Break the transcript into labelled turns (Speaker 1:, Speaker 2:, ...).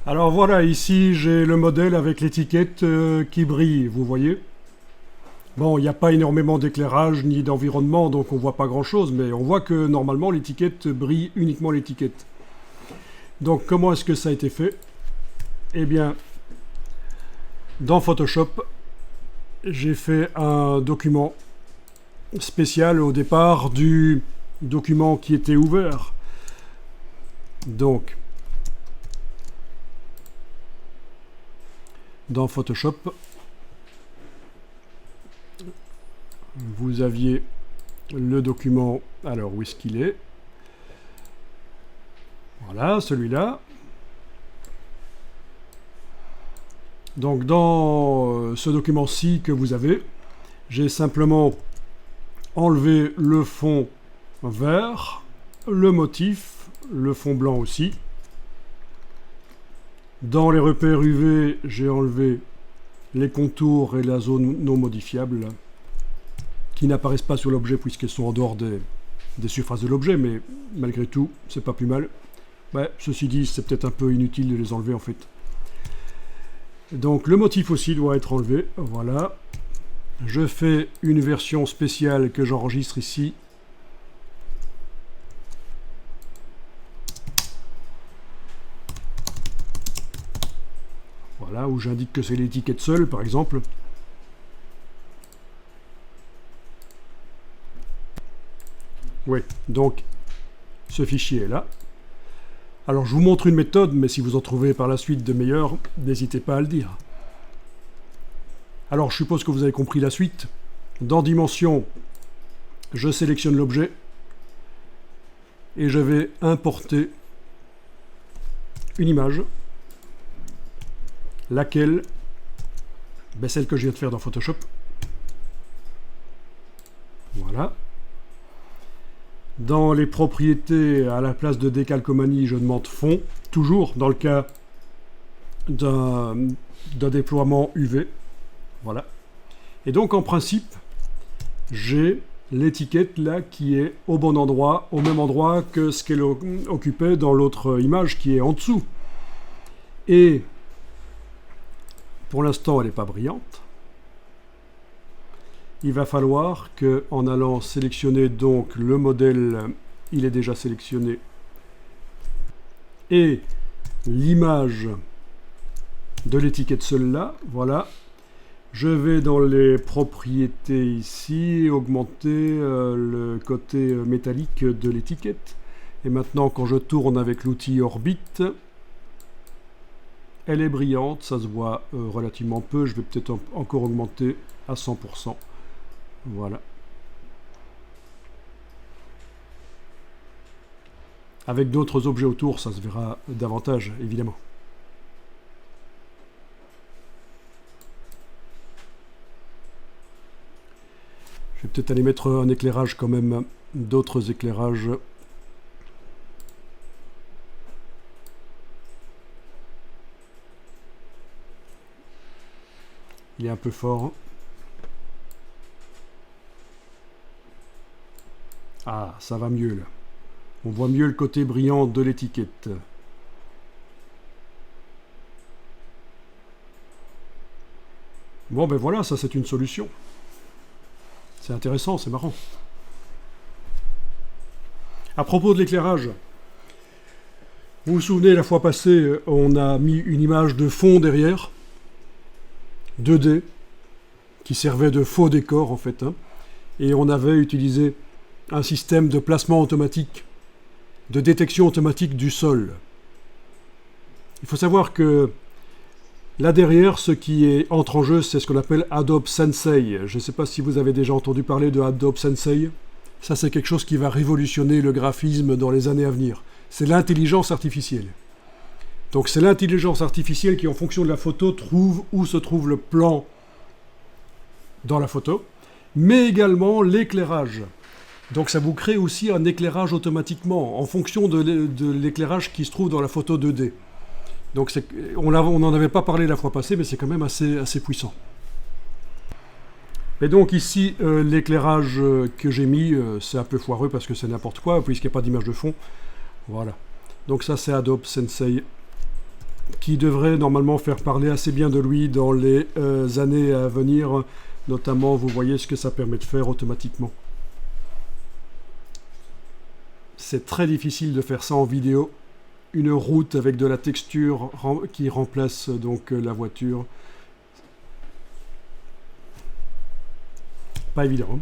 Speaker 1: Alors voilà, ici j'ai le modèle avec l'étiquette qui brille, vous voyez. Bon, il n'y a pas énormément d'éclairage ni d'environnement, donc on voit pas grand-chose, mais on voit que normalement l'étiquette brille uniquement l'étiquette. Donc comment est-ce que ça a été fait? Eh bien, dans Photoshop, j'ai fait un document spécial au départ du document qui était ouvert. Donc, dans Photoshop, vous aviez le document, alors où est-ce qu'il est? Voilà, celui-là. Donc dans ce document-ci que vous avez, j'ai simplement enlevé le fond vert, le motif, le fond blanc aussi. Dans les repères UV, j'ai enlevé les contours et la zone non modifiable qui n'apparaissent pas sur l'objet puisqu'elles sont en dehors des surfaces de l'objet, mais malgré tout, c'est pas plus mal. Ouais, ceci dit, c'est peut-être un peu inutile de les enlever en fait. Donc le motif aussi doit être enlevé, voilà. Je fais une version spéciale que j'enregistre ici. Voilà, où j'indique que c'est l'étiquette seule, par exemple. Oui, donc ce fichier est là. Alors je vous montre une méthode, mais si vous en trouvez par la suite de meilleures, n'hésitez pas à le dire. Alors je suppose que vous avez compris la suite. Dans Dimension, je sélectionne l'objet et je vais importer une image, laquelle, celle que je viens de faire dans Photoshop. Voilà. Dans les propriétés, à la place de décalcomanie, je demande fond, toujours dans le cas d'un déploiement UV. Voilà. Et donc en principe, j'ai l'étiquette là qui est au bon endroit, au même endroit que ce qu'elle occupait dans l'autre image qui est en dessous. Et pour l'instant, elle n'est pas brillante. Il va falloir que, en allant sélectionner donc le modèle, il est déjà sélectionné, et l'image de l'étiquette seule là, voilà. Je vais dans les propriétés ici, augmenter le côté métallique de l'étiquette. Et maintenant, quand je tourne avec l'outil Orbite, elle est brillante, ça se voit relativement peu. Je vais peut-être encore augmenter à 100%. Voilà. Avec d'autres objets autour, ça se verra davantage, évidemment. Je vais peut-être aller mettre un éclairage quand même, d'autres éclairages. Il est un peu fort. Ah, ça va mieux là. On voit mieux le côté brillant de l'étiquette. Bon, ben voilà, ça c'est une solution. C'est intéressant, c'est marrant. À propos de l'éclairage, vous vous souvenez, la fois passée, on a mis une image de fond derrière, 2D, qui servait de faux décor en fait, hein, et on avait utilisé un système de placement automatique, de détection automatique du sol. Il faut savoir que là derrière, ce qui entre en jeu, c'est ce qu'on appelle Adobe Sensei. Je ne sais pas si vous avez déjà entendu parler de Adobe Sensei. Ça, c'est quelque chose qui va révolutionner le graphisme dans les années à venir. C'est l'intelligence artificielle. Donc c'est l'intelligence artificielle qui, en fonction de la photo, trouve où se trouve le plan dans la photo, mais également l'éclairage. Donc ça vous crée aussi un éclairage automatiquement, en fonction de l'éclairage qui se trouve dans la photo 2D. Donc on n'en avait pas parlé la fois passée, mais c'est quand même assez puissant. Et donc ici, l'éclairage que j'ai mis, c'est un peu foireux parce que c'est n'importe quoi, puisqu'il n'y a pas d'image de fond. Voilà. Donc ça, c'est Adobe Sensei. qui devrait normalement faire parler assez bien de lui dans les années à venir. Notamment, vous voyez ce que ça permet de faire automatiquement. C'est très difficile de faire ça en vidéo. Une route avec de la texture qui remplace donc la voiture. Pas évident, hein.